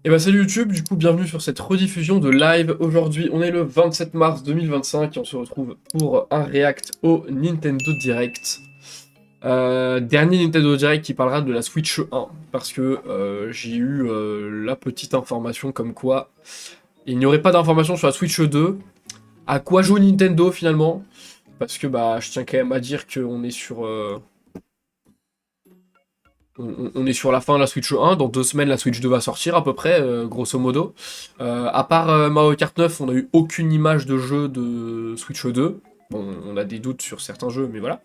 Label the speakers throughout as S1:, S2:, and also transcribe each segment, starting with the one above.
S1: Et bah salut YouTube, du coup bienvenue sur cette rediffusion de live. Aujourd'hui on est le 27 mars 2025 et on se retrouve pour un react au Nintendo Direct. Dernier Nintendo Direct qui parlera de la Switch 1, parce que j'ai eu la petite information comme quoi il n'y aurait pas d'information sur la Switch 2. À quoi joue Nintendo finalement? Parce que bah je tiens quand même à dire qu'on est sur... on est sur la fin de la Switch 1, dans 2 semaines la Switch 2 va sortir à peu près, grosso modo. À part Mario Kart 9, on n'a eu aucune image de jeu de Switch 2. Bon, on a des doutes sur certains jeux, mais voilà.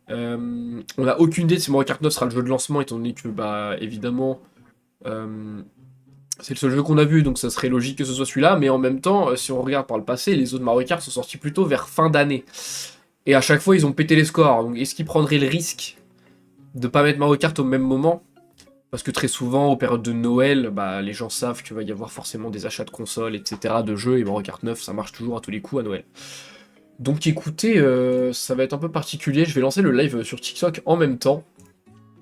S1: On n'a aucune idée si Mario Kart 9 sera le jeu de lancement, étant donné que, bah, évidemment, c'est le seul jeu qu'on a vu, donc ça serait logique que ce soit celui-là, mais en même temps, si on regarde par le passé, les autres Mario Kart sont sortis plutôt vers fin d'année. Et à chaque fois, ils ont pété les scores, donc est-ce qu'ils prendraient le risque de pas mettre Mario Kart au même moment? Parce que très souvent, aux périodes de Noël, bah, les gens savent qu'il va y avoir forcément des achats de consoles, etc., de jeux, et Mario Kart 9, ça marche toujours à tous les coups à Noël. Donc écoutez, ça va être un peu particulier, je vais lancer le live sur TikTok en même temps.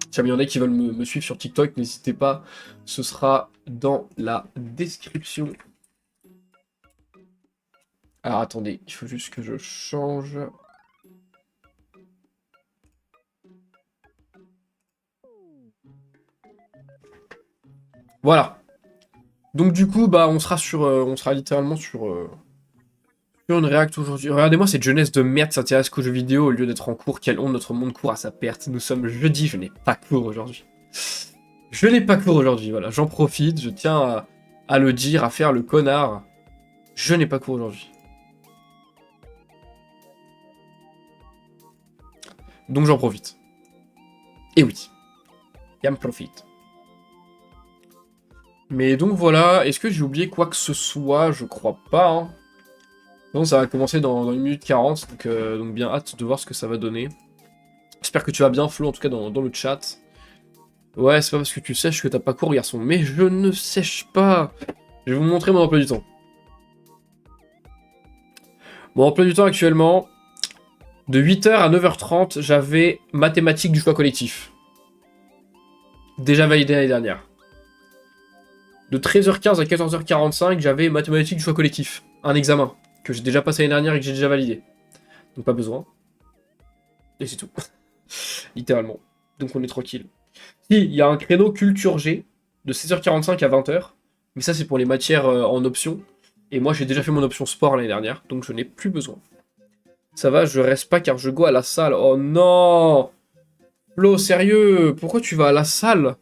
S1: Si jamais il y en a qui veulent me suivre sur TikTok, n'hésitez pas, ce sera dans la description. Alors attendez, il faut juste que je change. Voilà. Donc du coup, bah on sera littéralement sur une react aujourd'hui. Regardez-moi cette jeunesse de merde s'intéresse qu'aux jeux vidéo au lieu d'être en cours. Quelle honte, notre monde court à sa perte. Nous sommes jeudi, je n'ai pas cours aujourd'hui. Je n'ai pas cours aujourd'hui, voilà. J'en profite, je tiens à le dire, à faire le connard. Je n'ai pas cours aujourd'hui. Donc j'en profite. Et oui, j'en profite. Mais donc voilà, est-ce que j'ai oublié quoi que ce soit? Je crois pas, hein. Non, ça va commencer dans 1 minute 40, donc bien hâte de voir ce que ça va donner. J'espère que tu vas bien, Flo, en tout cas dans le chat. Ouais, c'est pas parce que tu sèches que t'as pas cours, garçon. Mais je ne sèche pas. Je vais vous montrer mon emploi du temps. Mon emploi du temps actuellement, de 8h à 9h30, j'avais mathématiques du choix collectif. Déjà validé l'année dernière. De 13h15 à 14h45, j'avais mathématiques du choix collectif. Un examen que j'ai déjà passé l'année dernière et que j'ai déjà validé. Donc pas besoin. Et c'est tout. Littéralement. Donc on est tranquille. Si, il y a un créneau culture G de 16h45 à 20h. Mais ça, c'est pour les matières en option. Et moi, j'ai déjà fait mon option sport l'année dernière. Donc je n'ai plus besoin. Ça va, je reste pas car je go à la salle. Oh non! Flo, sérieux? Pourquoi tu vas à la salle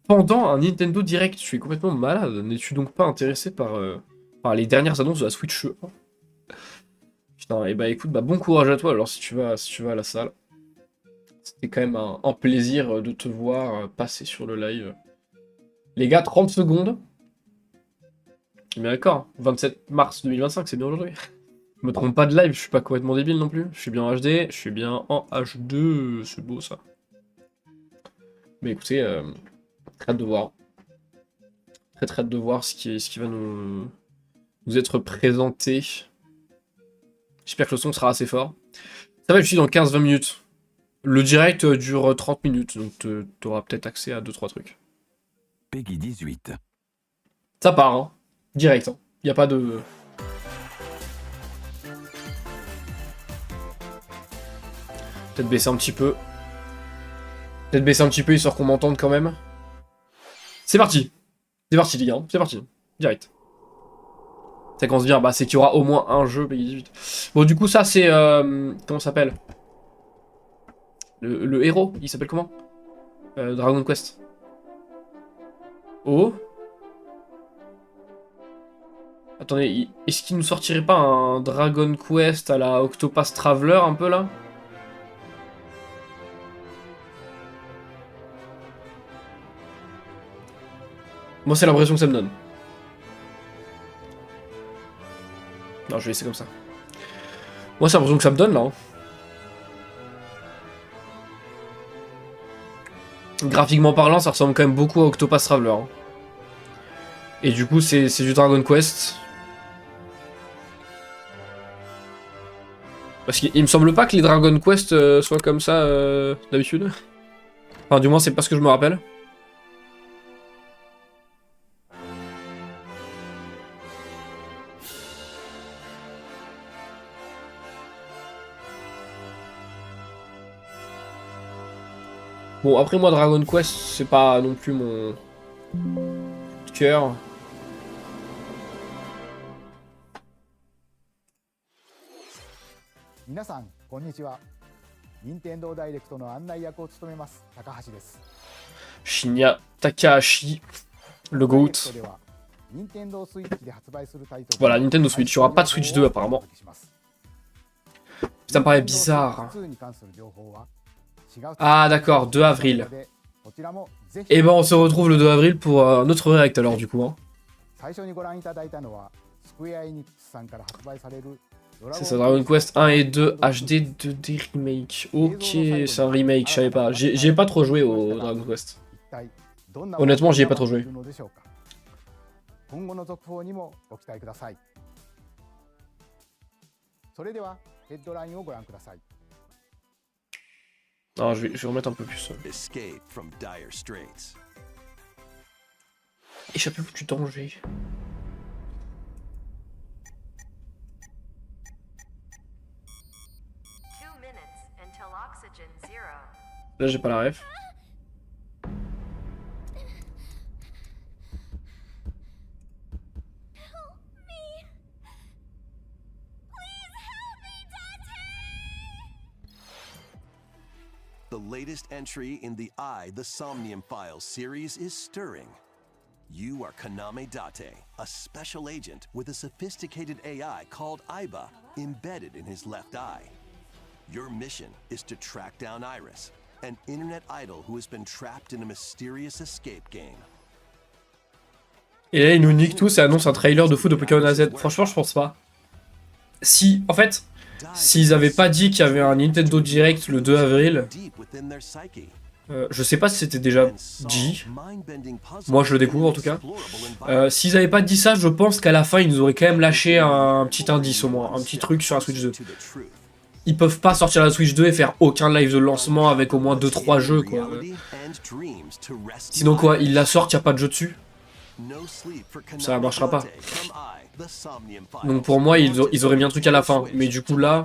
S1: pendant un Nintendo Direct? Je suis complètement malade. N'es-tu donc pas intéressé par les dernières annonces de la Switch 1? Putain, et bah écoute, bah bon courage à toi alors si tu vas à la salle. C'était quand même un plaisir de te voir passer sur le live. Les gars, 30 secondes. Mais d'accord, 27 mars 2025, c'est bien aujourd'hui. Je me trompe pas de live, je suis pas complètement débile non plus. Je suis bien en HD, je suis bien en H2, c'est beau ça. Mais écoutez, très hâte de voir. Très hâte de voir ce qui va nous être présenté. J'espère que le son sera assez fort. Ça va, je suis dans 15-20 minutes. Le direct dure 30 minutes, donc t'auras peut-être accès à 2-3 trucs.
S2: Peggy 18.
S1: Ça part, hein. Direct, hein. Y a pas de... Peut-être baisser un petit peu. Peut-être baisser un petit peu, histoire qu'on m'entende quand même. C'est parti. C'est parti, les gars. C'est parti. Direct. Ça commence bien. Bah, c'est qu'il y aura au moins un jeu Peggy 18. Bon, du coup, ça, c'est... comment ça s'appelle? Le héros, il s'appelle comment? Dragon Quest. Oh. Attendez, est-ce qu'il nous sortirait pas un Dragon Quest à la Octopath Traveler, un peu, là? Moi, c'est l'impression que ça me donne. Non, je vais laisser comme ça. Moi, c'est l'impression que ça me donne, là. Hein. Graphiquement parlant, ça ressemble quand même beaucoup à Octopath Traveler. Hein. Et du coup, c'est du Dragon Quest. Parce qu'il me semble pas que les Dragon Quest soient comme ça d'habitude. Enfin, du moins, c'est pas ce que je me rappelle. Bon, après moi, Dragon Quest, c'est pas non plus mon coup de cœur. Shinya Takahashi, le GOAT. Voilà, Nintendo Switch. Il n'y aura pas de Switch 2 apparemment. Ça me paraît bizarre. Ah d'accord, 2 avril. Et ben on se retrouve le 2 avril pour un autre react alors du coup. Hein. C'est ça, Dragon Quest 1 et 2 HD 2D remake. Ok, c'est un remake, je savais pas. J'y ai pas trop joué au Dragon Quest. Honnêtement, j'y ai pas trop joué. Non, je vais remettre un peu plus. Échapper du danger. Là, j'ai pas la ref.
S2: The latest entry in the The Somnium Files series is stirring. You are Kaname Date, a special agent with a sophisticated AI called Aiba embedded in his left eye. Your mission is to track down Iris, an internet idol who has been trapped in a mysterious escape game.
S1: Et là, ils nous niquent tous et annoncent un trailer de foot de Pokémon AZ. Franchement, je pense pas. Si, en fait, s'ils avaient pas dit qu'il y avait un Nintendo Direct le 2 avril, je sais pas si c'était déjà dit. Moi, je le découvre en tout cas. S'ils avaient pas dit ça, je pense qu'à la fin, ils nous auraient quand même lâché un petit indice au moins, un petit truc sur la Switch 2. Ils peuvent pas sortir la Switch 2 et faire aucun live de lancement avec au moins 2-3 jeux quoi. Sinon quoi, ils la sortent, y a pas de jeu dessus. Ça marchera pas. Donc pour moi, ils auraient mis un truc à la fin. Mais du coup là,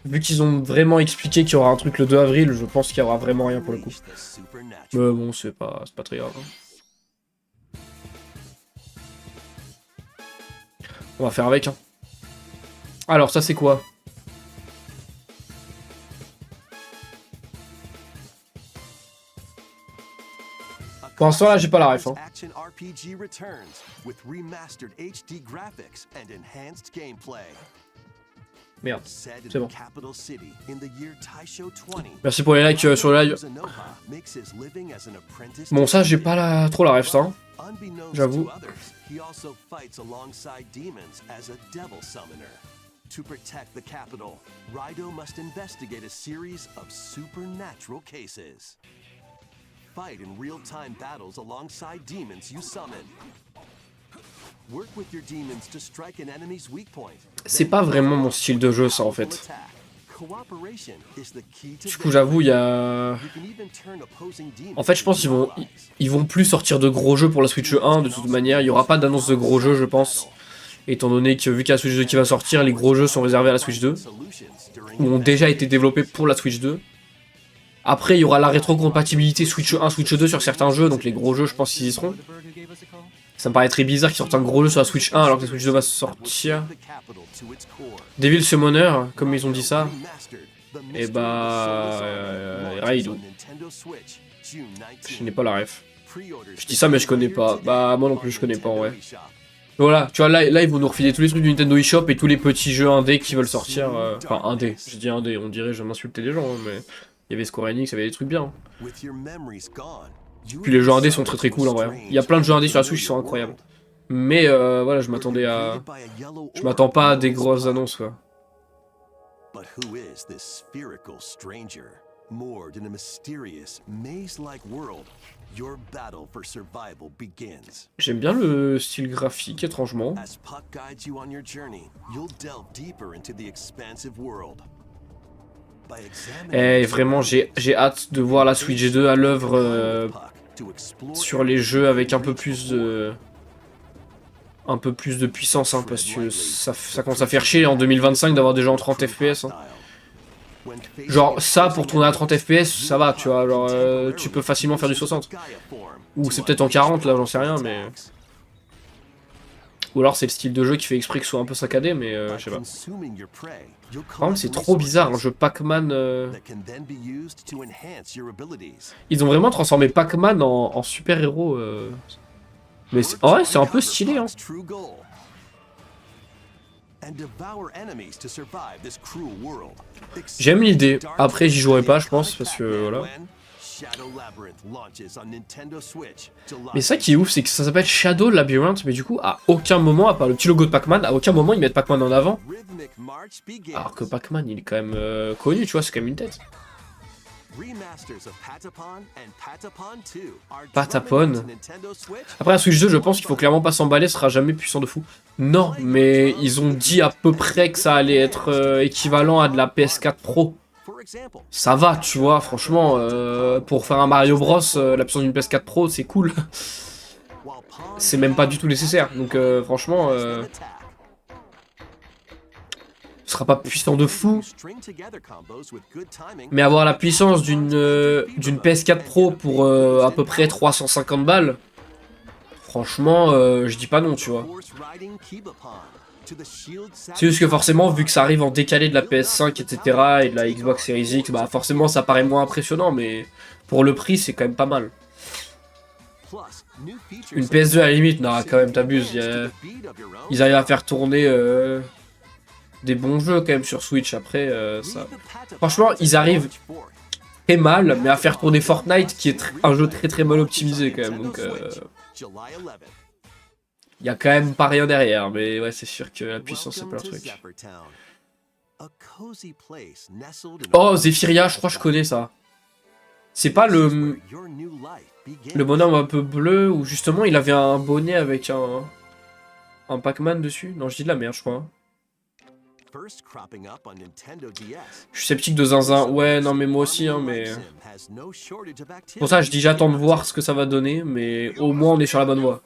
S1: vu qu'ils ont vraiment expliqué qu'il y aura un truc le 2 avril, je pense qu'il y aura vraiment rien pour le coup. Mais bon, c'est pas très grave. On va faire avec. Hein. Alors ça c'est quoi ? Pour l'instant là j'ai pas la ref. Hein. Merde, c'est bon. Merci pour les likes sur le live. Bon ça j'ai pas trop la ref ça. J'avoue. To protect the capital, Raido must investigate a series of supernatural cases. Fight in real-time battles alongside demons you summon. Work with your demons to strike an enemy's weak point. C'est pas vraiment mon style de jeu ça en fait. Du coup j'avoue il y a... En fait je pense qu'ils vont plus sortir de gros jeux pour la Switch 1 de toute manière. Il n'y aura pas d'annonce de gros jeux je pense. Étant donné que vu qu'il y a la Switch 2 qui va sortir, les gros jeux sont réservés à la Switch 2. Ou ont déjà été développés pour la Switch 2. Après, il y aura la rétrocompatibilité Switch 1, Switch 2 sur certains jeux, donc les gros jeux, je pense qu'ils y seront. Ça me paraît très bizarre qu'ils sortent un gros jeu sur la Switch 1 alors que la Switch 2 va sortir. Devil Summoner, comme ils ont dit ça. Et bah... Raido. Je n'ai pas la ref. Je dis ça mais je connais pas. Bah moi non plus je connais pas en vrai. Voilà, tu vois, là ils vont nous refiler tous les trucs du Nintendo eShop et tous les petits jeux indés qui veulent sortir. Enfin, indés, je dis indés, on dirait je vais m'insulter les gens, hein, mais il y avait Square Enix, il y avait des trucs bien. Puis les jeux indés sont très cool en vrai. Il y a plein de jeux indés sur la Switch qui sont incroyables. Mais voilà, je m'attendais à... Je m'attends pas à des grosses annonces quoi. Moored in a mysterious, maze-like world, your battle for survival begins. J'aime bien le style graphique, étrangement. As Puck guides you on your journey, you'll delve deeper into the expansive world. Et vraiment, j'ai hâte de voir la Switch 2 à l'œuvre sur les jeux avec un peu plus de puissance, hein, parce que ça commence à faire chier en 2025 d'avoir des jeux en 30 FPS. Hein. Genre, ça, pour tourner à 30 FPS, ça va, tu vois. Genre, tu peux facilement faire du 60. Ou c'est peut-être en 40, là, j'en sais rien, mais... Ou alors c'est le style de jeu qui fait exprès que ce soit un peu saccadé, mais je sais pas. Par contre, c'est trop bizarre, un jeu Pac-Man... Ils ont vraiment transformé Pac-Man en super-héros. Mais en vrai, c'est un peu stylé, hein. J'aime l'idée. Après, j'y jouerai pas, je pense, parce que voilà. Mais ça qui est ouf, c'est que ça s'appelle Shadow Labyrinth, mais du coup, à aucun moment, à part le petit logo de Pac-Man, à aucun moment ils mettent Pac-Man en avant. Alors que Pac-Man, il est quand même connu, tu vois, c'est quand même une tête. Patapon. Après, la Switch 2, je pense qu'il faut clairement pas s'emballer, ce sera jamais puissant de fou. Non, mais ils ont dit à peu près que ça allait être équivalent à de la PS4 Pro. Ça va, tu vois, franchement, pour faire un Mario Bros, la puissance d'une PS4 Pro, c'est cool. C'est même pas du tout nécessaire, donc franchement... ce sera pas puissant de fou. Mais avoir la puissance d'une PS4 Pro pour à peu près 350 balles, franchement, je dis pas non, tu vois. C'est juste que forcément, vu que ça arrive en décalé de la PS5, etc., et de la Xbox Series X, bah forcément ça paraît moins impressionnant, mais pour le prix, c'est quand même pas mal. Une PS2 à la limite, non, quand même, t'abuses. Ils arrivent à faire tourner des bons jeux quand même sur Switch, après, ça... Franchement, ils arrivent très mal, mais à faire tourner Fortnite, qui est un jeu très mal optimisé quand même, donc... Il y a quand même pas rien derrière, mais ouais, c'est sûr que la puissance, c'est pas leur truc. Oh, Zephyria, je crois que je connais ça. C'est pas le bonhomme un peu bleu, où justement il avait un bonnet avec un Pac-Man dessus? Non, je dis de la merde, je crois. Je suis sceptique de Zinzin. Ouais, non, mais moi aussi, hein, mais... Pour ça, je dis j'attends de voir ce que ça va donner, mais au moins on est sur la bonne voie.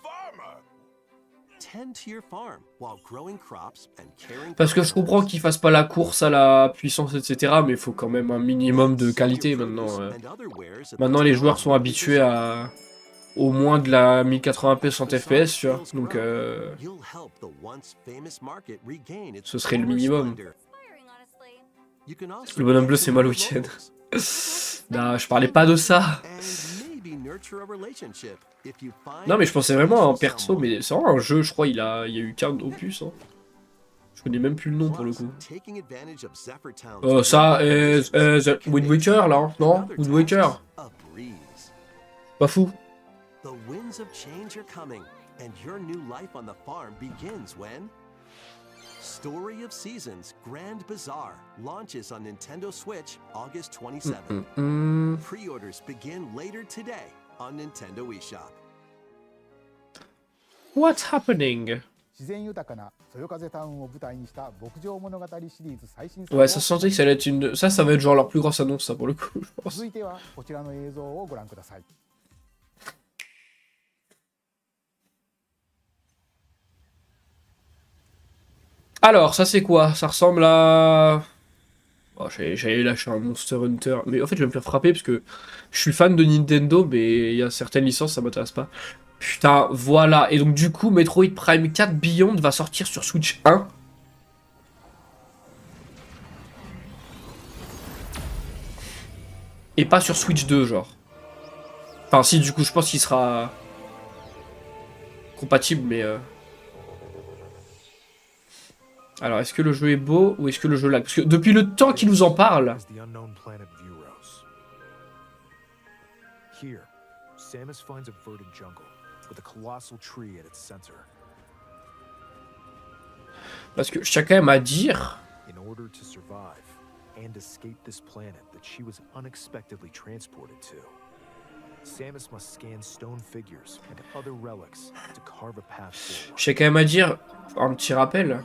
S1: Parce que je comprends qu'ils fassent pas la course à la puissance, etc. Mais il faut quand même un minimum de qualité maintenant. Maintenant, les joueurs sont habitués à au moins de la 1080p 60 fps, tu vois. Donc, ce serait le minimum. Le bonhomme bleu, c'est moi le week-end. Non, je parlais pas de ça. Non, mais je pensais vraiment à un perso, mais c'est vraiment un jeu, je crois, il y a eu qu'un opus. Hein. Je connais même plus le nom pour le coup. Ça, Wind Waker là, hein, non? Wind Waker. Pas fou. Story of Seasons Grand Bazaar launches on Nintendo Switch August 27th. Pre-orders begin later today on Nintendo eShop. What's happening? Ouais, ça sentait que ça allait être une... Ça va être genre leur plus grosse annonce, ça, pour le coup, je pense. Alors, ça c'est quoi? Ça ressemble à... Oh, j'allais lâcher un Monster Hunter, mais en fait je vais me faire frapper parce que je suis fan de Nintendo, mais il y a certaines licences, ça m'intéresse pas. Putain, voilà. Et donc du coup, Metroid Prime 4 Beyond va sortir sur Switch 1. Et pas sur Switch 2, genre. Enfin si, du coup, je pense qu'il sera... compatible, mais... Alors, est-ce que le jeu est beau ou est-ce que le jeu lag? Parce que depuis le temps qu'il nous en parle... Parce que je tiens quand même à dire... Je tiens quand même à dire un petit rappel...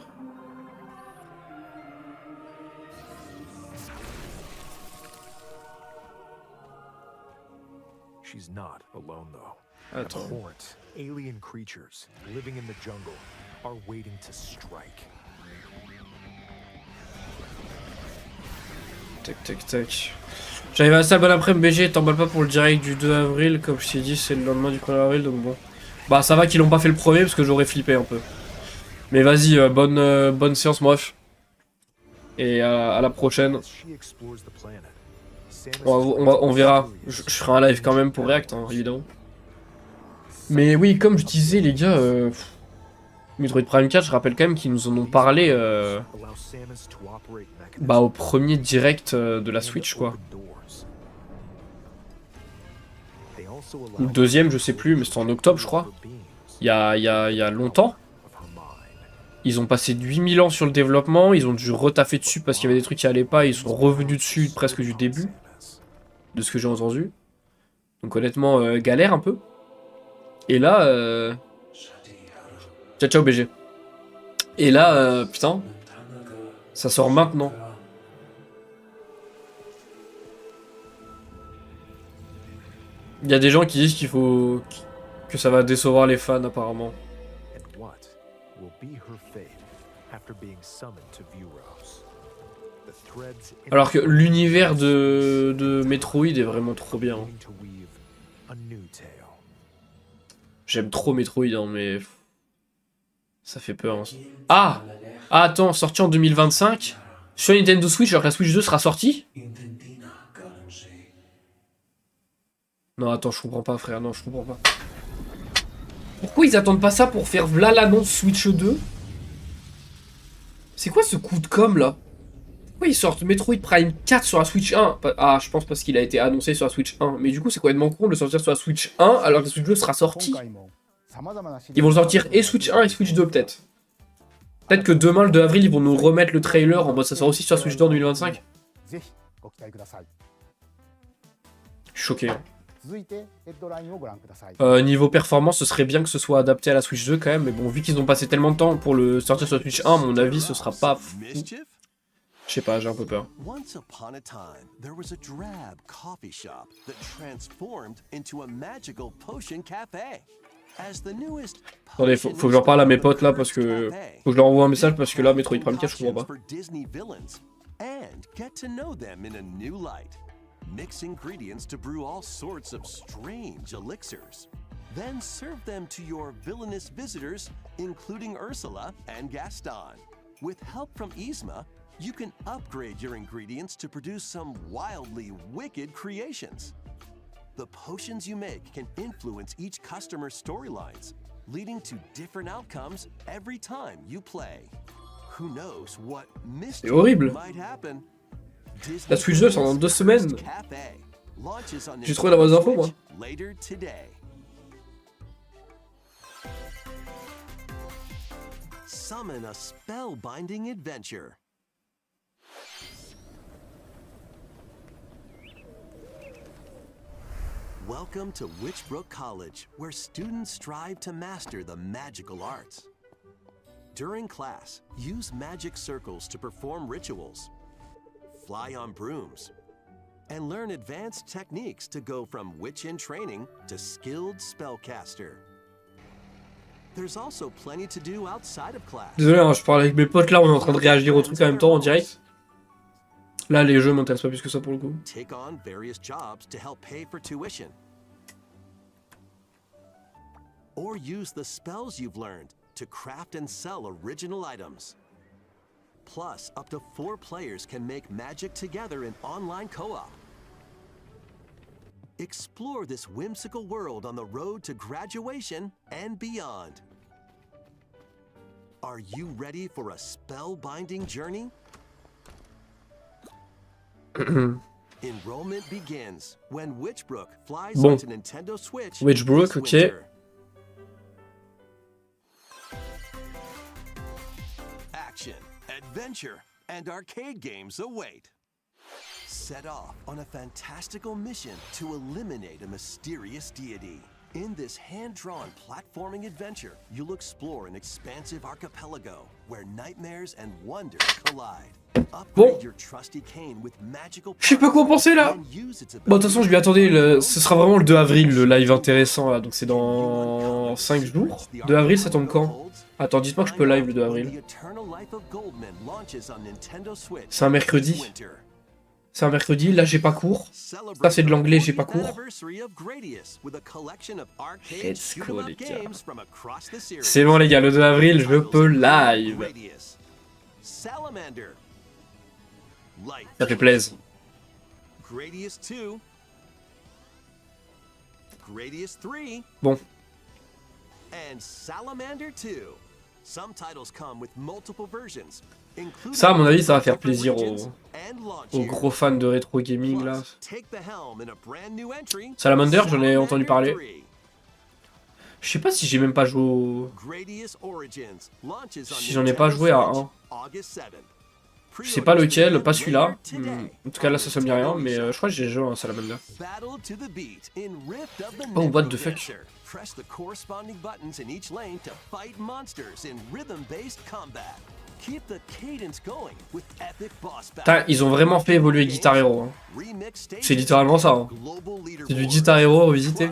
S3: She's not alone, though.
S1: Attends.
S3: Abhorrent, alien creatures living in the jungle are waiting to strike.
S1: Tac, tac, tac. J'arrive à ça, bon après-midi, BG, t'emballes pas pour le direct du 2 avril, comme je t'ai dit, c'est le lendemain du 1er avril, donc bon. Bah ça va qu'ils l'ont pas fait le premier, parce que j'aurais flippé un peu. Mais vas-y, bonne séance, bref. Et à la prochaine. On verra. Je ferai un live quand même pour React, hein, évidemment. Mais oui, comme je disais, les gars, Metroid Prime 4, je rappelle quand même qu'ils nous en ont parlé bah, au premier direct de la Switch, quoi. Ou le deuxième, je sais plus, mais c'était en octobre, je crois. Il y a longtemps. Ils ont passé 8000 ans sur le développement, ils ont dû retaffer dessus parce qu'il y avait des trucs qui allaient pas, ils sont revenus dessus presque du début, de ce que j'ai entendu. Donc honnêtement, galère un peu. Et là, ciao ciao BG. Et là, putain, ça sort maintenant. Il y a des gens qui disent qu'il faut... que ça va décevoir les fans apparemment. Alors que l'univers de Metroid est vraiment trop bien. J'aime trop Metroid, hein, mais... ça fait peur. Hein. Ah, attends, sorti en 2025 sur Nintendo Switch, alors que la Switch 2 sera sortie? Non, attends, je comprends pas, frère, non, je comprends pas. Pourquoi ils attendent pas ça pour faire v'là l'annonce Switch 2? C'est quoi ce coup de com' là? Pourquoi ils sortent Metroid Prime 4 sur la Switch 1? Ah, je pense parce qu'il a été annoncé sur la Switch 1. Mais du coup, c'est complètement con de le sortir sur la Switch 1 alors que la Switch 2 sera sortie. Ils vont le sortir et Switch 1 et Switch 2 peut-être. Peut-être que demain, le 2 avril, ils vont nous remettre le trailer en mode ça sort aussi sur la Switch 2 en 2025. Je suis choqué. Niveau performance, ce serait bien que ce soit adapté à la Switch 2 quand même. Mais bon, vu qu'ils ont passé tellement de temps pour le sortir sur la Switch 1, à mon avis, ce sera pas fou. Je sais pas, j'ai un peu peur.
S2: Once upon a time, there was a drab coffee shop that transformed into a magical potion cafe. As the newest
S1: Attendez, faut que j'en parle à mes potes là parce que... faut que je leur envoie un message parce que là, Metroid Prime 4, je comprends pas.
S2: And get to know them in a new light. Mix ingredients to brew all sorts of strange elixirs. Then serve them to your villainous visitors, including Ursula and Gaston. With help from Yzma, you can upgrade your ingredients to produce some wildly wicked creations. The potions you make can influence each customer's storylines, leading to different outcomes every time you play. Who knows what
S1: C'est horrible.
S2: might happen?
S1: La Switch 2 sort dans 2 semaines. J'ai trouvé la bonne info, moi.
S2: Later today. Summon a spellbinding adventure. Welcome to Witchbrook College, where students strive to master the magical arts. During class, use magic circles to perform rituals, fly on brooms, and learn advanced techniques to go from witch in training to skilled spellcaster. There's also plenty to do outside of class.
S1: Désolé, hein, je parle avec mes potes là, on est en train de réagir au truc en même temps en direct. Là, les jeux m'intéressent pas plus que ça pour le coup.
S2: Take on various jobs to help pay for tuition. Or use the spells you've learned to craft and sell original items. Plus, up to 4 players can make magic together in online co-op. Explore this whimsical world on the road to graduation and beyond. Are you ready for a spellbinding journey? Enrollment begins when Witchbrook flies
S1: Bon.
S2: onto Nintendo Switch.
S1: Witchbrook,
S2: this
S1: ok.
S2: winter. Action, adventure, and arcade games await. Set off on a fantastical mission to eliminate a mysterious deity. In this hand-drawn platforming adventure, you'll explore an expansive archipelago where nightmares and wonders collide.
S1: Bon.
S2: Your trusty cane with magical
S1: Je sais pas quoi penser là. Bon, de toute façon, je lui attendais, ce sera vraiment le 2 avril, le live intéressant là, donc c'est dans 5 jours. 2 avril, ça tombe quand? Attends, dites-moi que je peux live le 2 avril. C'est un mercredi. C'est un mercredi, là j'ai pas cours. Ça c'est de l'anglais, j'ai pas cours. Let's go les gars. C'est bon les gars, le 2 avril, je peux live. Ça fait plaisir. Bon. Ça, à mon avis, ça va faire plaisir aux gros fans de rétro gaming là. Salamander, j'en ai entendu parler. Je sais pas si j'ai même pas joué au... Si j'en ai pas joué à un. Je sais pas lequel, pas celui-là. En tout cas là ça me dit rien, mais je crois que j'ai joué à un Salamander. Oh what the fuck. Putain, ils ont vraiment fait évoluer Guitar Hero. Hein. C'est littéralement ça. Hein. C'est du Guitar Hero revisité.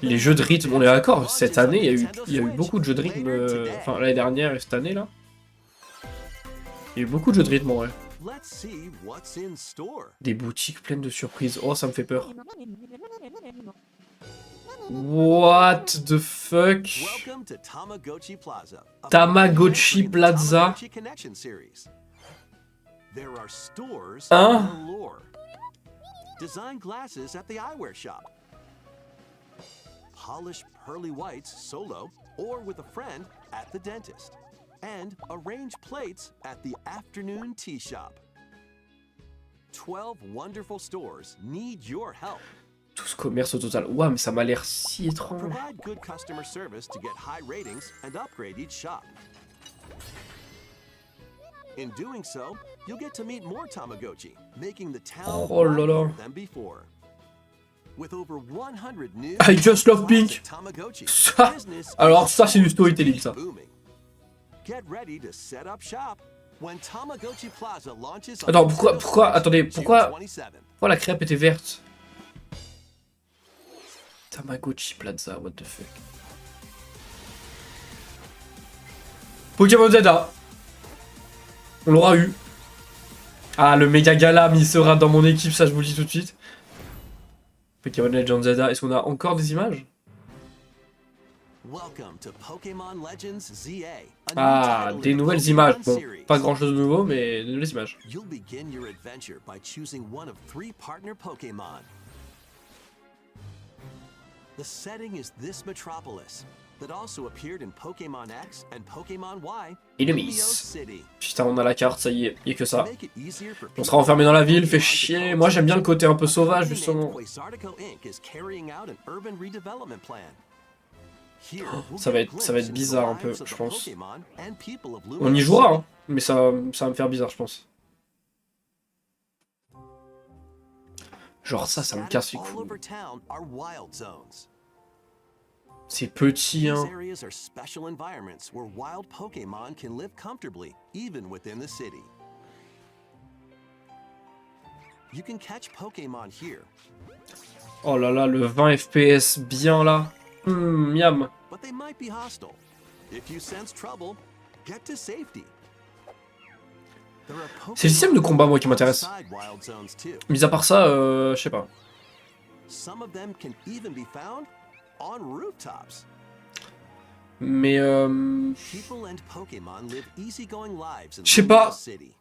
S1: Les jeux de rythme, on est d'accord. Cette année, il y a eu beaucoup de jeux de rythme. Enfin, l'année dernière et cette année là. Il y a eu beaucoup de jeux de rythme, ouais. Des boutiques pleines de surprises. Oh, ça me fait peur. What the fuck? Tamagotchi Plaza. Hein?
S2: Polish pearly whites solo or with a friend at the dentist. And arrange plates at the afternoon tea shop. 12 wonderful stores need your help.
S1: Tout ce commerce au total. Ouah, mais ça m'a l'air si étrange.
S2: Provide good customer service to get high ratings and upgrade each shop. In doing so, you'll get to meet more Tamagotchi, making the town brighter than before. With over 100 new
S1: I just love pink. Ça, alors ça c'est du storytelling ça. Attends, pourquoi la crêpe était verte? Tamagotchi Plaza, what the fuck. Pokémon Zelda. On l'aura eu. Ah, le méga Galam, il sera dans mon équipe, ça je vous le dis tout de suite. Pokémon Legends Zelda, est-ce qu'on a encore des images? Ah, des nouvelles images. Bon, pas grand chose de nouveau, mais des nouvelles images.
S2: The setting is this metropolis that also appeared in Pokémon X and Pokémon Y.
S1: Enemies. Putain, on a la carte, ça y est, il y a que ça. On sera enfermé dans la ville, fait chier. Moi, j'aime bien le côté un peu sauvage, justement. Oh, ça va être bizarre un peu, je pense. On y jouera, hein, mais ça va me faire bizarre, je pense. Genre ça me casse les couilles. C'est petit, hein. Oh là là, le 20 FPS bien là. Miam. C'est le système de combat moi qui m'intéresse. Mis à part ça, je sais pas. Mais je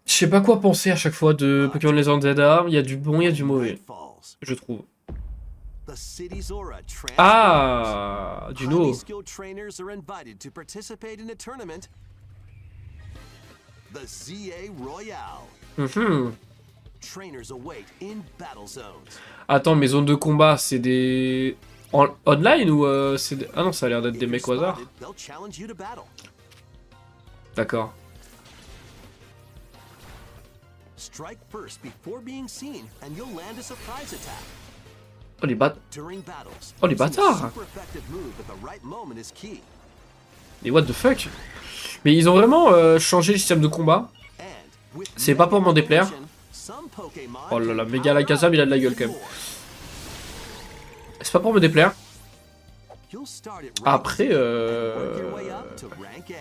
S1: sais pas quoi penser à chaque fois de Pokémon Legends Zelda. Il y a du bon, il y a du mauvais, je trouve. Ah, du nouveau. Attends, mes zones de combat, c'est des... online ou c'est des... Ah non, ça a l'air d'être des mecs au hasard. D'accord. Oh les Oh les bâtards. Et what the fuck. Mais ils ont vraiment changé le système de combat. C'est pas pour m'en déplaire. Oh là là, méga Alakazam il a de la gueule quand même. C'est pas pour me déplaire.
S2: You'll start at rank
S1: Après,
S2: C and work your way up to rank A.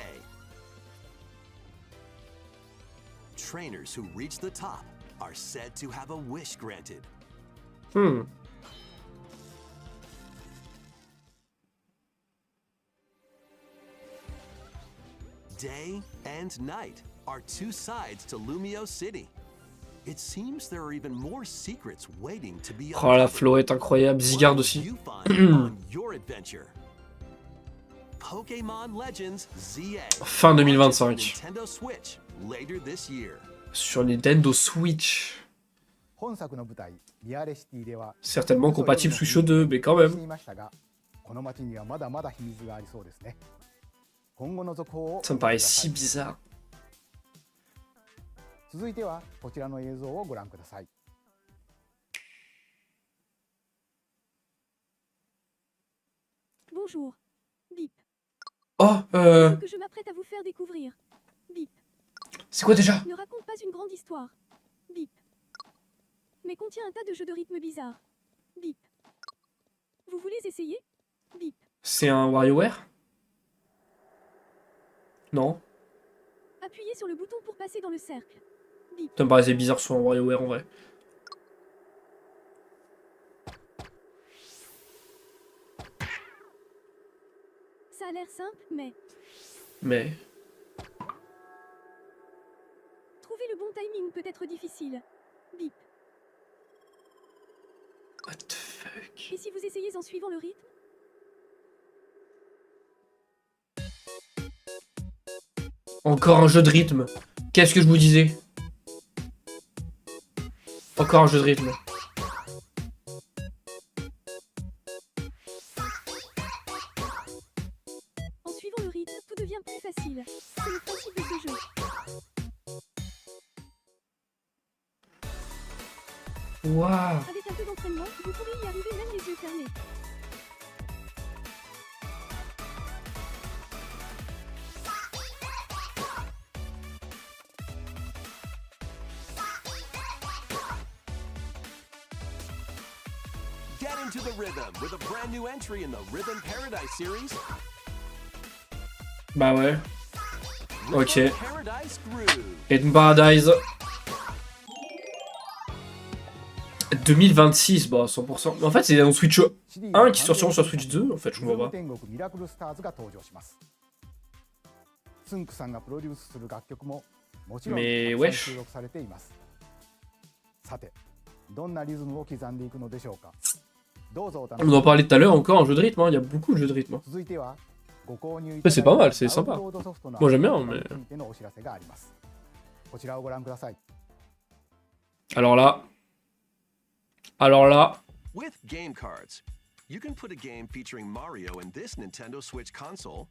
S2: Trainers who reach the top are said to have a wish granted. Day and night are two sides to Lumio City. It seems there are even more secrets waiting to be
S1: Oh la flow est incroyable, Zygarde
S2: What
S1: aussi.
S2: will you find on your adventure? Pokémon Legends ZA.
S1: Fin
S2: launches
S1: 2025.
S2: on Nintendo Switch later this year.
S1: Sur Nintendo Switch.
S4: 本作の舞台リアレシティでは
S1: Certainement compatible Suisho 2, mais quand
S4: して
S1: même.
S4: いましたが、この街にはまだまだ秘密がありそうですね。今後の続報を
S1: Ça me paraît si bizarre.
S4: 続いてはこちらの映像をご覧ください。
S5: Bonjour. Bip.
S1: Oh,
S5: Ce que je m'apprête à vous faire découvrir. Bip.
S1: c'est quoi déjà?
S5: Ne raconte pas une grande histoire. Bip. Mais contient un tas de jeux de rythme bizarres. Bip. Vous voulez essayer? Bip.
S1: C'est un WarioWare? Non?
S5: Appuyez sur le bouton pour passer dans le cercle. Bip.
S1: Ça me paraissait bizarre sur un WarioWare en vrai.
S5: Ça a l'air simple, mais
S1: Mais...
S5: trouver le bon timing peut être difficile. Bip.
S1: What the fuck?
S5: Et si vous essayez en suivant le rythme?
S1: Encore un jeu de rythme. Qu'est-ce que je vous disais? Encore un jeu de rythme.
S5: En suivant le rythme, tout devient plus facile. C'est le principe de ce jeu.
S1: Waouh.
S5: Avec un peu d'entraînement, vous pourrez y arriver même les yeux fermés.
S2: Get into the rhythm with a brand new entry in the Rhythm Paradise series.
S1: Bah ouais. Ok.
S2: Rhythm Paradise Groove.
S1: Hidden Paradise. 2026, bah 100%. Mais en fait, c'est dans Switch 1 qui sortiront sur Switch 2. En fait, je comprends pas.
S4: 天国ミラクルスターズが登場します。つんくさんがプロデュースする楽曲ももちろんた
S1: Mais
S4: くさん
S1: wesh.
S4: 収録されています。さて、どんなリズムを刻んでいくのでしょうか。どうぞお楽し
S1: On
S4: み
S1: en
S4: に。
S1: parlait tout à l'heure, encore un jeu de rythme. Hein. Il y a beaucoup de jeux de rythme. Hein.
S4: 続いてはご購入い
S1: Mais c'est pas mal, c'est sympa.
S4: ダウンロードソフトの
S1: Moi, j'aime bien,
S4: アップ
S1: mais-
S4: デートについてのお知らせがあります。こちらをご覧ください。
S1: Alors là. Alors là.
S2: With game cards, you can put a game featuring Mario in this Nintendo Switch console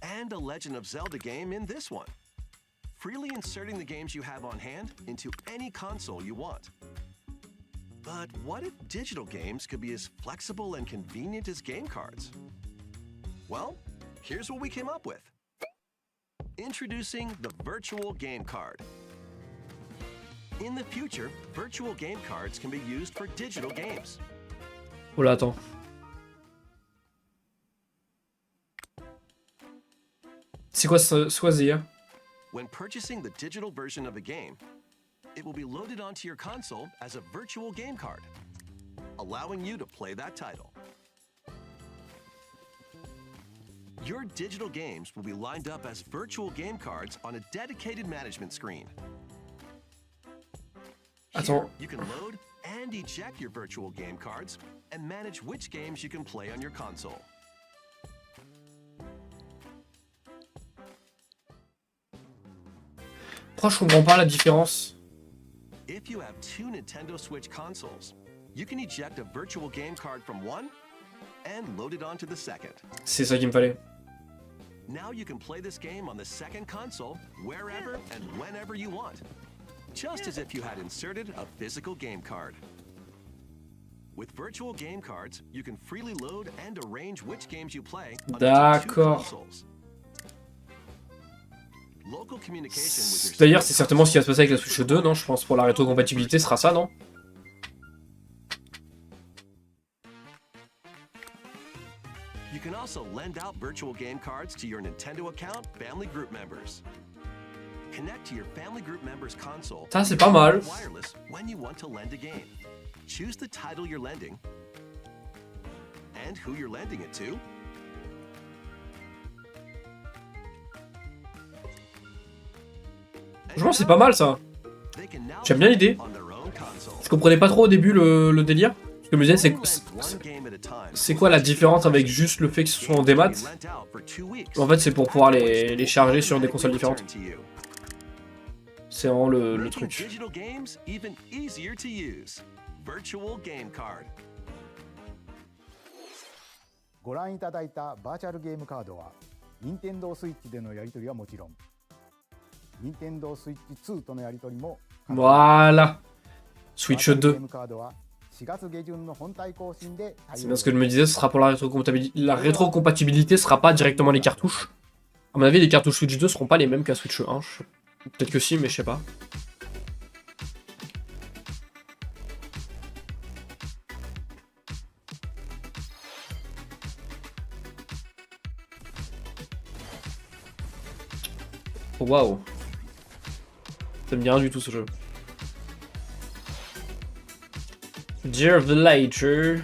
S2: and a Legend of Zelda game in this one, freely inserting the games you have on hand into any console you want. But what if digital games could be as flexible and convenient as game cards? Well, here's what we came up with. Introducing the Virtual Game Card. In the future, virtual game cards can be used for digital games.
S1: Oh là, attends. C'est quoi Zia?
S2: When purchasing the digital version of a game, it will be loaded onto your console as a virtual game card, allowing you to play that title. Your digital games will be lined up as virtual game cards on a dedicated management screen. Here,
S1: Attends.
S2: you can load and eject your virtual game cards and manage which games you can play on your console.
S1: Pourquoi je comprends pas la différence?
S2: If you have two Nintendo Switch consoles, you can eject a virtual game card from one and load it onto the second.
S1: C'est ça qu'il me fallait.
S2: Now you can play this game on the second console wherever and whenever you want, just as if you had inserted a physical game card. With virtual game cards, you can freely load and arrange which games you play on the two
S1: D'accord.
S2: consoles. Local communication with your
S1: D'ailleurs, c'est certainement ce qui va se passer avec la Switch 2, non? Je pense pour la rétrocompatibilité, ce sera ça, non?
S2: You can also lend out virtual game cards to your Nintendo account family group members. Connect to your family group members console.
S1: Ça, c'est pas mal.
S2: Wireless when you want to lend a game. Choose the title you're lending and who you're lending it to.
S1: Franchement, c'est pas mal ça. J'aime bien l'idée. Je comprenais pas trop au début le délire. Ce que je me disais, c'est quoi la différence avec juste le fait que ce soit en démat? En fait, c'est pour pouvoir les charger sur des consoles différentes. C'est vraiment le truc.
S2: Virtual game card.
S4: ご覧いただいたバーチャルゲームカードは任天堂スイッチでのやり取りはもちろん任天堂スイッチ2とのやり取りも
S1: Voilà. Switch 2.
S4: ゲームカードは4月下旬の本体更新で対応
S1: C'est bien ce que je me disais, ce sera pour la rétrocompatibilité. La rétrocompatibilité sera pas directement les cartouches. À mon avis, les cartouches Switch 2 seront pas les mêmes qu'à Switch 1. Peut-être que si, mais je sais pas. Oh, waouh. Ça me dit rien du tout ce jeu. Dear Villager.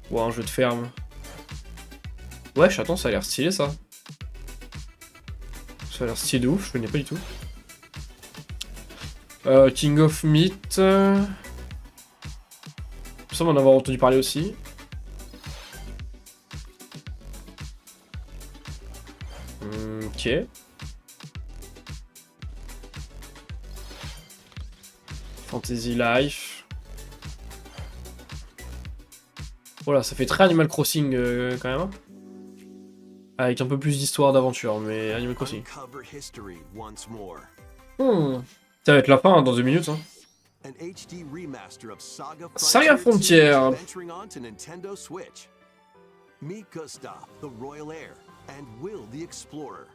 S1: Wow, un jeu de ferme. Wesh, attends, ça a l'air stylé ça. Ça a l'air stylé de ouf, je connais pas du tout. King of Meat. Ça, on en avoir entendu parler aussi. Ok. Fantasy Life. Voilà, ça fait très Animal Crossing quand même. Avec un peu plus d'histoire d'aventure, mais Animal Crossing. Ça va être la fin hein, dans 2 minutes. Hein. Saga Frontier.
S2: Meet Gustav, the royal heir, and Will the explorer.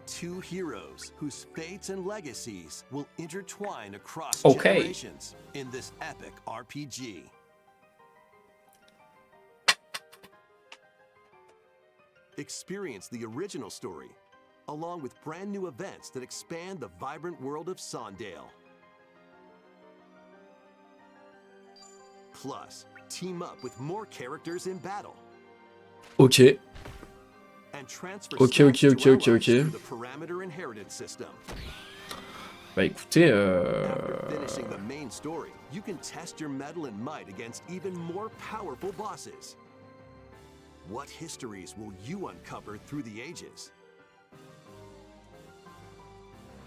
S2: Two heroes whose fates and legacies will intertwine across generations in this epic RPG. Experience the original story, along with brand new events that expand the vibrant world of Sondale. Plus, team up with more characters in battle.
S1: Ok. Ok. Bah écoutez,
S2: Finishing the main story, you can test your mettle and might against even more powerful bosses. What histories will you uncover through the ages?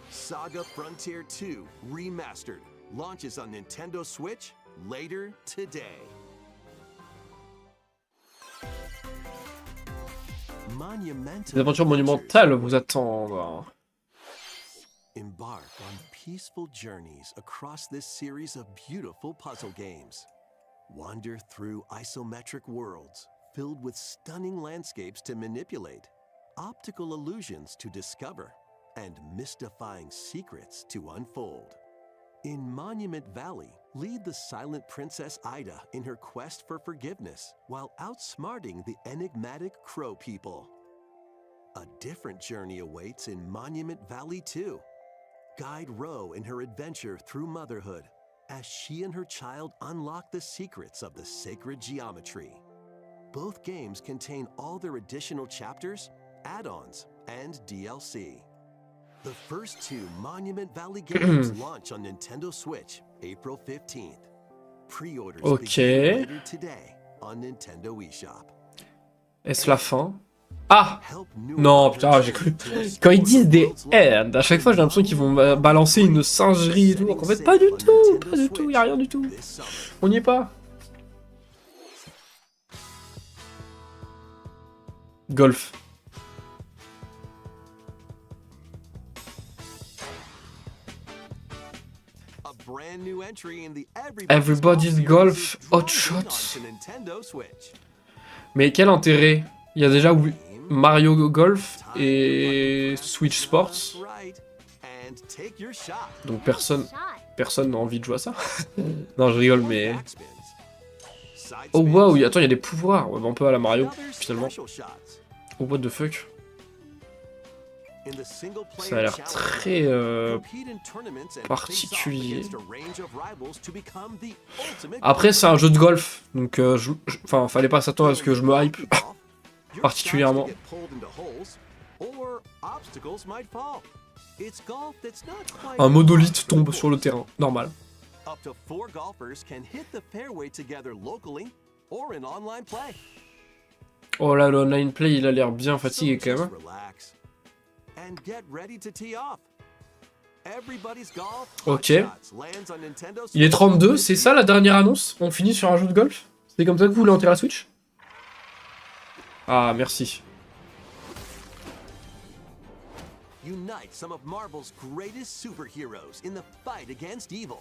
S2: Saga Frontier 2 Remastered launches on Nintendo Switch later today.
S1: Des aventures monumentales vous attendent.
S2: Embark on peaceful journeys across this series of beautiful puzzle games. Wander through isometric worlds filled with stunning landscapes to manipulate, optical illusions to discover, and mystifying secrets to unfold. In Monument Valley, lead the silent Princess Ida in her quest for forgiveness while outsmarting the enigmatic Crow people. A different journey awaits in Monument Valley 2. Guide Ro in her adventure through motherhood as she and her child unlock the secrets of the sacred geometry. Both games contain all their additional chapters, add-ons, and DLC. The first 2 Monument Valley games launch on Nintendo Switch April 15th. Pre-orders begin later today on Nintendo eShop.
S1: Est-ce la fin? Ah! Non, putain, j'ai cru. Quand ils disent des end, à chaque fois j'ai l'impression qu'ils vont balancer une singerie et tout. En fait, pas du tout, y a rien du tout. On n'y est pas. Golf. Everybody's Golf Hot Shots. Mais quel intérêt? Il y a déjà Mario Golf et Switch Sports.
S2: and take your shot.
S1: Donc personne n'a envie de jouer à ça. Non, je rigole, mais...
S2: Backspins. Side
S1: Oh
S2: spins.
S1: waouh, attends, il y a des pouvoirs. Ouais, bah, un peu à la Mario,
S2: Another
S1: finalement.
S2: special shots.
S1: Oh, what the fuck.
S2: In the single player
S1: Ça a l'air
S2: challenge
S1: très...
S2: mode, compete in tournaments and
S1: particulier.
S2: face off against a range of rivals to become the ultimate
S1: Après, c'est un jeu de golf. Donc, enfin, fallait pas s'attendre à ce que je me hype. particulièrement. Un monolithe tombe sur le terrain. Normal.
S2: Up to 4 golfers can hit the fairway together locally or in online play.
S1: Oh là, le online play, il a l'air bien fatigué
S2: So
S1: quand
S2: just
S1: même.
S2: relax and get ready to tee off. Everybody's golf.
S1: Ok.
S2: Hot Shots lands on Nintendo
S1: Il est
S2: Switch
S1: 32,
S2: this
S1: c'est ça la dernière annonce? On finit sur un jeu de golf? C'est comme ça que vous voulez enterrer la Switch? Ah, merci.
S2: Unite some of Marvel's greatest superheroes in the fight against evil.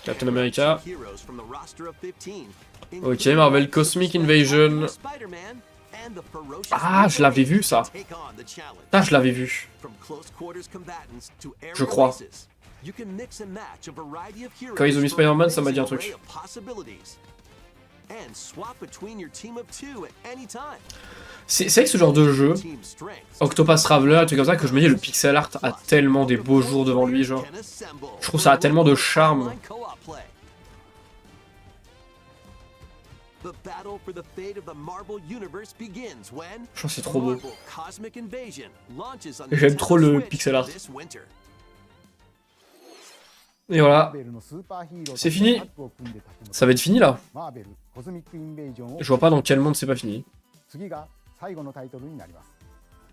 S1: Captain America.
S2: Heroes from the roster of 15,
S1: Ok, Marvel Cosmic Invasion.
S2: Spider-Man and the ferocious
S1: Ah, je l'avais vu, ça.
S2: take on the challenge.
S1: Ah, je l'avais vu.
S2: From close quarters combatants to aerial
S1: Je crois.
S2: races, you can mix and match a variety of heroes
S1: Quand ils ont mis
S2: for
S1: Spider-Man, ça m'a dit un
S2: amazing
S1: truc.
S2: array of possibilities. And swap between your team of 2 at any time.
S1: C'est vrai que ce genre de jeu,
S2: Team strengths
S1: Octopath Traveler, et trucs comme ça, que je me dis, le pixel art a tellement des beaux jours devant lui, genre.
S2: can assemble
S1: Je trouve ça a tellement de charme.
S2: online co-op play. The battle for the fate of the Marvel Universe begins when
S1: Je trouve que c'est trop beau.
S2: Marvel Cosmic Invasion launches on
S1: J'aime
S2: Nintendo
S1: trop le
S2: Switch
S1: pixel art.
S2: this winter.
S1: Et voilà,
S4: マーベルのスーパーヒーローと
S1: C'est fini.
S4: タッグを組んで立ち向かう
S1: ça va être fini là.
S4: マーベルコズミックインベージョンを
S1: Je vois pas dans quel monde c'est pas fini.
S4: 次が最後のタイトルになります。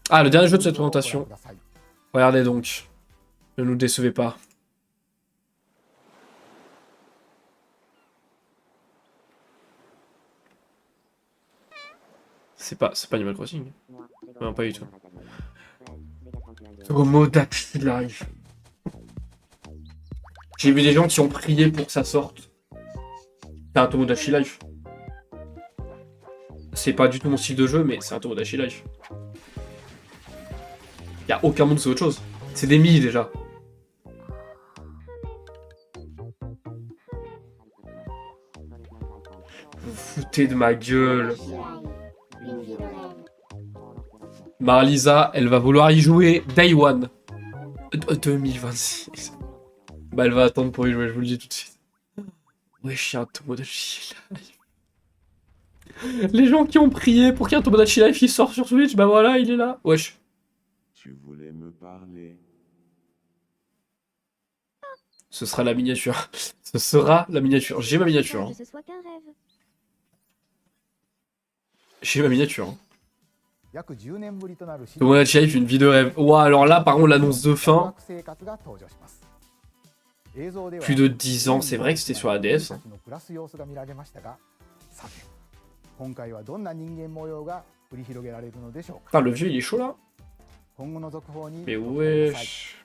S1: Ah, le dernier jeu de cette présentation.
S4: ご覧ください
S1: Regardez donc. Ne nous décevez pas. C'est pas Animal Crossing. Non, pas du tout. Tomodachi Life. J'ai vu des gens qui ont prié pour que ça sorte. C'est un Tomodachi Life. C'est pas du tout mon style de jeu, mais c'est un Tomodachi Life. Y'a aucun monde, c'est autre chose. C'est des Mii déjà. Vous foutez de ma gueule. Marlisa, elle va vouloir y jouer Day One. 2026. Bah elle va attendre pour y jouer, je vous le dis tout de suite. Wesh, y'a un Tomodachi Life. Les gens qui ont prié pour qu'il y ait un Tomodachi Life qui sort sur Switch, bah voilà, il est là. Wesh.
S6: Tu voulais me parler.
S1: Ce sera la miniature. Ce sera la miniature. J'ai ma miniature. Hein.
S5: Que ce soit qu'un rêve.
S1: J'ai ma miniature. Hein.
S4: 約10年ぶりとなる新
S1: Tomodachi Life, une vie de rêve. Ouah, alors là, par contre, l'annonce de fin.
S4: 学生活が登場します映像では
S1: Plus de 10 ans, c'est vrai que c'était sur la DS. Hein.
S4: の暮らす様子が見られましたがさて今回はどんな人間模様が繰り広げられるのでしょうか
S1: Putain, le vieux, il est chaud là.
S4: 今後の続報に
S1: Mais
S4: ご期待ください
S1: wesh.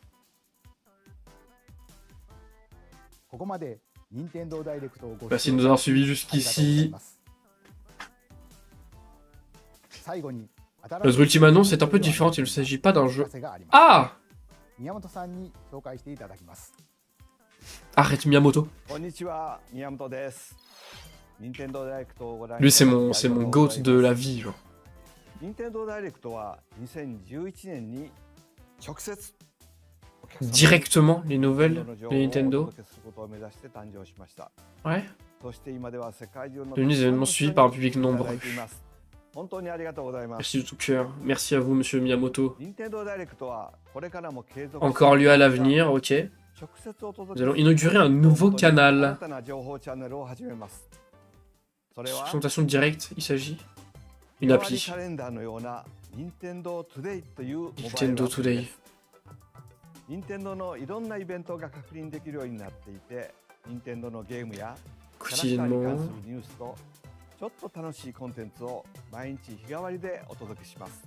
S4: ここまで任天堂ダイレクトをご
S1: Merci de nous avoir suivis
S4: ありがとうござい
S1: jusqu'ici.
S4: ます最後に
S1: Notre ultime annonce est un peu différente, il ne s'agit pas d'un jeu.
S4: お知らせがあります
S1: Ah!
S4: 宮本さんに紹介していただきます
S1: Arrête Miyamoto.
S7: こんにちは、宮本です。任天堂ダイレクトをご覧
S1: Lui, c'est mon goat de la vie, genre.
S7: 任天堂ダイレクトは2011年に直接
S1: Directement les nouvelles
S7: の情
S1: de
S7: 報をお
S1: Nintendo.
S7: 届けすることを目指して誕生しました。
S1: Ouais.
S7: そして今では世界中の
S1: Devenus des événements suivis par un public
S7: いただ
S1: nombreux.
S7: いています本当にありがとうございます。
S1: Merci de tout cœur. Merci à vous, monsieur Miyamoto.
S7: 任天堂ダイレクトはこれからも継続
S1: Encore lieu à l'avenir, ok.
S7: 直接お届
S1: Nous
S7: け
S1: allons inaugurer un nouveau
S7: 新
S1: canal.
S7: たな情報チャンネルを始めます。それは
S1: Présentation directe, il s'agit. Une
S7: 日替わり
S1: appli.
S7: カレンダーのような任天堂トゥデイというモバイル
S1: Nintendo
S7: アプリで
S1: Today.
S7: す。任天堂のいろんなイベントが確認できるようになっていて、任天堂のゲームやキャラクターに関
S1: Quotidiennement.
S7: するニュースとちょっと楽しいコンテンツを毎日日替わりでお届けします。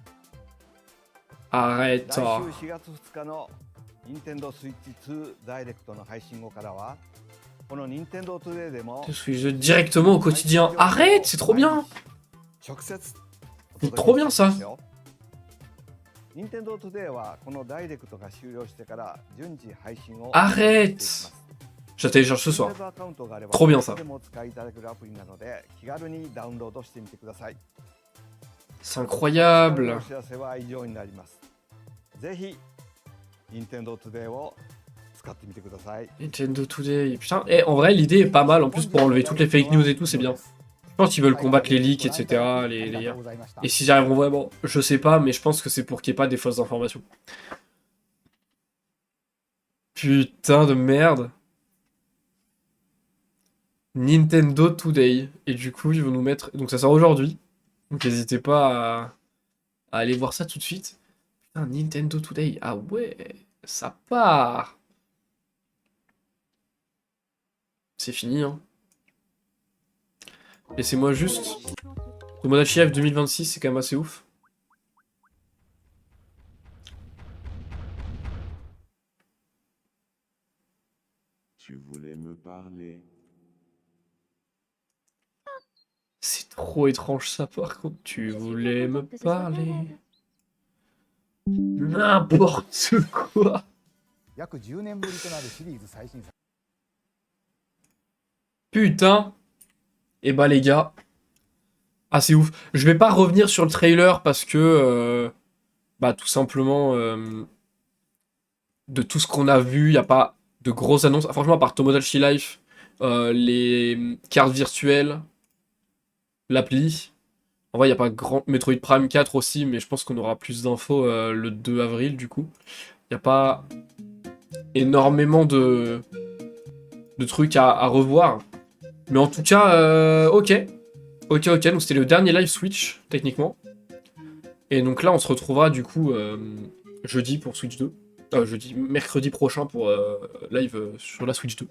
S1: Arrête.
S7: 来週
S1: Oh.
S7: 4月2日の任天堂スイッチ2ダイレクトの配信後からは、この任天堂トゥデイでも
S1: Switch directement au quotidien. Arrête, c'est trop bien.
S7: 直接
S1: C'est trop bien, ça.
S7: 任天堂トゥデイはこのダイレクトが終了してから順次配信を
S1: Arrête! Je la télécharge ce soir.
S7: アカウントがあれば
S1: Trop bien ça.
S7: いつでもお使いいただけるアプリなので気軽にダウンロードしてみてください。
S1: C'est incroyable.
S7: お知らせは以上になります。ぜひ任天堂トゥデイを使ってみてください。
S1: Nintendo Today. Putain, en vrai, l'idée est pas mal. En plus, pour enlever toutes les fake news et tout, c'est bien. Je pense qu'ils veulent combattre les leaks, etc. Et s'ils y arriveront vraiment, je sais pas, mais je pense que c'est pour qu'il n'y ait pas des fausses informations. Putain de merde. Nintendo Today. Et du coup, ils vont nous mettre... Donc ça sort aujourd'hui. Donc n'hésitez pas à aller voir ça tout de suite. Putain, Nintendo Today. Ah ouais, ça part. C'est fini, hein. Laissez-moi juste... Tomodachi Life 2026, c'est quand même assez ouf.
S6: Tu voulais me parler.
S1: C'est trop étrange ça par contre. Tu voulais me parler. N'importe quoi.
S4: 約10年ぶりとなるシリーズ最新作
S1: Putain. Et bah les gars. Ah c'est ouf. Je vais pas revenir sur le trailer parce que... bah tout simplement... de tout ce qu'on a vu, il a pas de grosses annonces. Ah, franchement, à part Tomodachi Life, les cartes virtuelles, l'appli. En vrai, il n'y a pas grand... Metroid Prime 4 aussi, mais je pense qu'on aura plus d'infos le 2 avril, du coup. Il n'y a pas énormément de trucs à revoir. Mais en tout cas, ok. Ok, donc c'était le dernier live Switch, techniquement. Et donc là, on se retrouvera, du coup, jeudi pour Switch 2. Mercredi prochain pour live sur la Switch 2.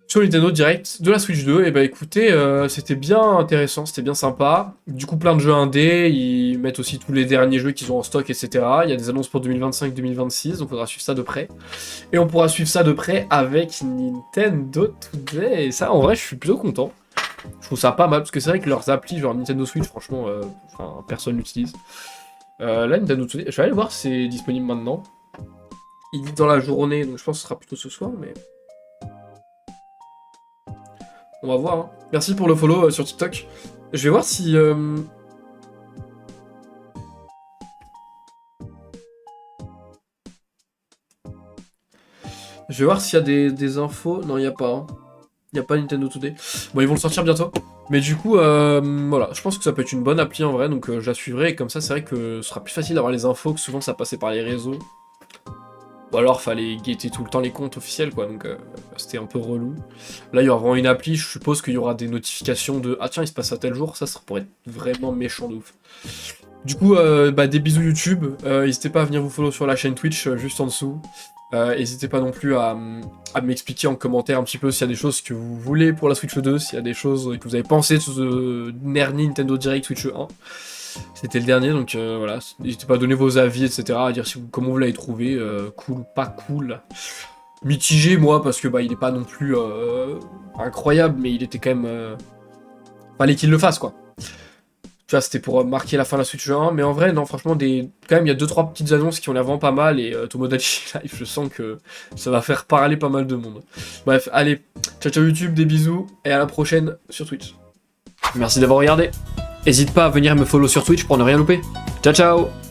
S1: Sur Nintendo Direct de la Switch 2, et bah écoutez, c'était bien intéressant, c'était bien sympa. Du coup, plein de jeux indés, ils mettent aussi tous les derniers jeux qu'ils ont en stock, etc. Il y a des annonces pour 2025-2026, donc on faudra suivre ça de près. Et on pourra suivre ça de près avec Nintendo Today. Et ça, en vrai, je suis plutôt content. Je trouve ça pas mal, parce que c'est vrai que leurs applis, genre Nintendo Switch, franchement, personne l'utilise. Là, Nintendo Today, je vais aller voir si c'est disponible maintenant. Il dit dans la journée, donc je pense que ce sera plutôt ce soir, mais... On va voir, hein. Merci pour le follow sur TikTok. Je vais voir si... Je vais voir s'il y a des infos. Non, il n'y a pas. Hein. Il n'y a pas Nintendo Today. Bon, ils vont le sortir bientôt. Mais du coup, voilà. Je pense que ça peut être une bonne appli en vrai. Donc je la suivrai. Et comme ça, c'est vrai que ce sera plus facile d'avoir les infos que souvent ça passait par les réseaux. Ou alors, fallait guetter tout le temps les comptes officiels, quoi. Donc, c'était un peu relou. Là, il y aura vraiment une appli. Je suppose qu'il y aura des notifications de... Ah tiens, il se passe à tel jour. Ça pourrait être vraiment méchant de ouf. Du coup, des bisous YouTube. N'hésitez pas à venir vous follow sur la chaîne Twitch, juste en dessous. N'hésitez pas non plus à m'expliquer en commentaire un petit peu s'il y a des choses que vous voulez pour la Switch 2, s'il y a des choses que vous avez pensé de ce dernier Nintendo Direct Switch 1. C'était le dernier, donc voilà. N'hésitez pas à donner vos avis, etc. À dire comment vous l'avez trouvé. Cool, pas cool. Mitigé, moi, parce que il est pas non plus incroyable, mais il était quand même... fallait qu'il le fasse, quoi. Tu vois, c'était pour marquer la fin de la Switch 1, mais en vrai, non, franchement, quand même, il y a 2-3 petites annonces qui ont l'air vraiment pas mal, et Tomodachi Life, je sens que ça va faire parler pas mal de monde. Bref, allez, ciao ciao YouTube, des bisous, et à la prochaine sur Twitch. Merci d'avoir regardé. N'hésite pas à venir me follow sur Twitch pour ne rien louper. Ciao ciao.